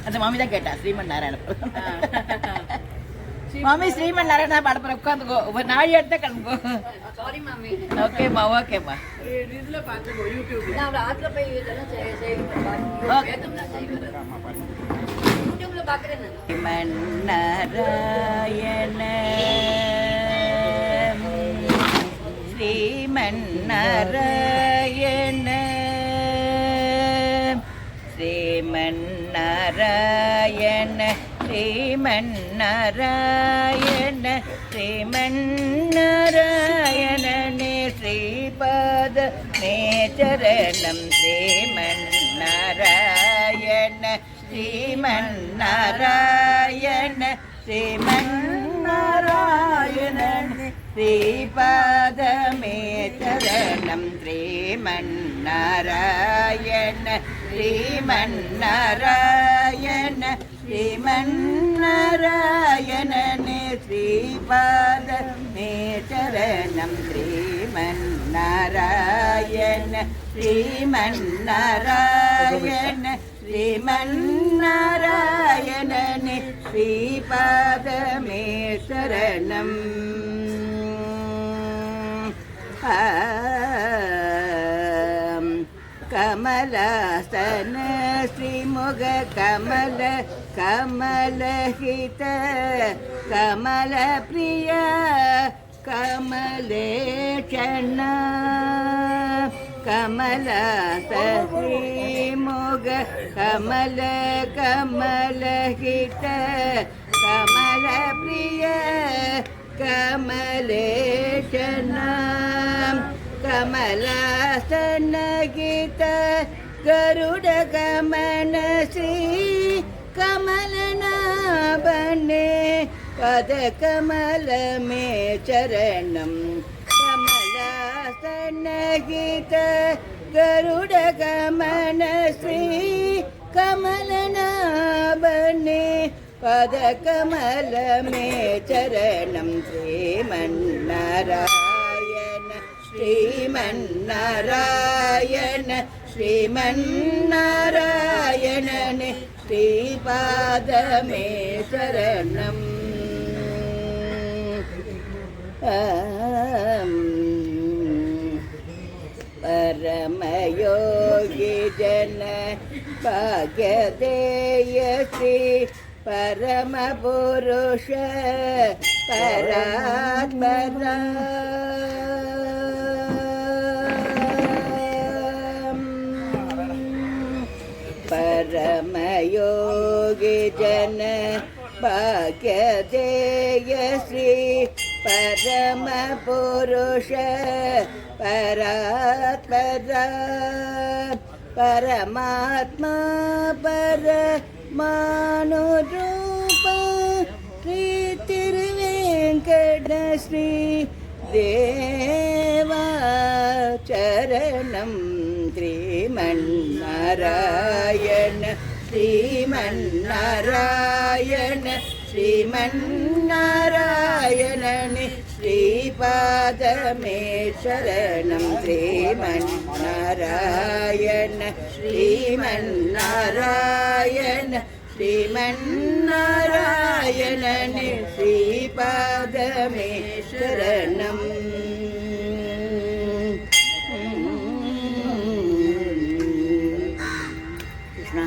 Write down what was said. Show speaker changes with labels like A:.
A: அந்த மாமி தான் கேட்டா ஸ்ரீமன் நாராயண மாமி ஸ்ரீமன் நாராயண பாட போற உட்காந்துக்கோ ஒரு நாலு எடுத்த கிளம்புக்கோ.
B: சாரி மாமி.
A: ஓகேம்மா ஓகேம்மா.
B: இதுல பாத்துக்கோ யூடியூப்ல. நான் ஆத்துல போய் இதெல்லாம் செய்வேன். யூடியூப்ல பாக்குறேன் நான்.
A: ஸ்ரீமன்னாராயண ஸ்ரீமன்னாராயண ஸ்ரீமன்னாராயண ஸ்ரீமன்னாராயண ஸ்ரீமன்னாராயணனே ஸ்ரீபாத மே சரணம் ஸ்ரீமன்னாராயண ஸ்ரீமன்னாராயண ஸ்ரீமன்னாராயணனே ஸ்ரீபாத மே சரணம் ஸ்ரீமன்னாராயண ஸ்ரீமன்னாராயண ஸ்ரீமன்னாராயணனே ஸ்ரீபாத மே சரணம் ஸ்ரீமன்னாராயண ஸ்ரீமன்னாராயண ஸ்ரீமன்னாராயணனே ஸ்ரீபாத மே சரணம். கமலாசன ஸ்ரீமுக கமல கமலஹித கமல பிரிய கமலேஷண கமலாச ஸ்ரீமுக கமல கமலஹித கமல பிரிய கமலேஷண கமலாசன கீத கருட கமன ஸ்ரீ கமலநாபனே பத கமல மே சரணம். கமலாசன கீத கருட கமன ஸ்ரீ கமலநாபனே பத கமல மே சரணம். ஸ்ரீமன்னாராயண ஸ்ரீமன்னாராயண ஸ்ரீமன்னாராயணனே ஸ்ரீபாத மே சரணம். பரமயோகி ஜன பாக்யதேய ஸ்ரீ பரம புருஷ பராத்மரா பரமயோகி ஜன பாக்யதேய ஸ்ரீ பரம புருஷ பராத்மரா பரமாத்மா பரமானுரூப ஸ்ரீ திருவேங்கட ஸ்ரீ தேவா சரணம். ஸ்ரீமன்னாராயண ஸ்ரீமன்னாராயண ஸ்ரீமன்னாராயணனே ஸ்ரீபாத மே சரணம். ஸ்ரீமன்னாராயண ஸ்ரீமன்னாராயண ஸ்ரீமன்னாராயணனே ஸ்ரீபாத மே சரணம். கிருஷ்ணா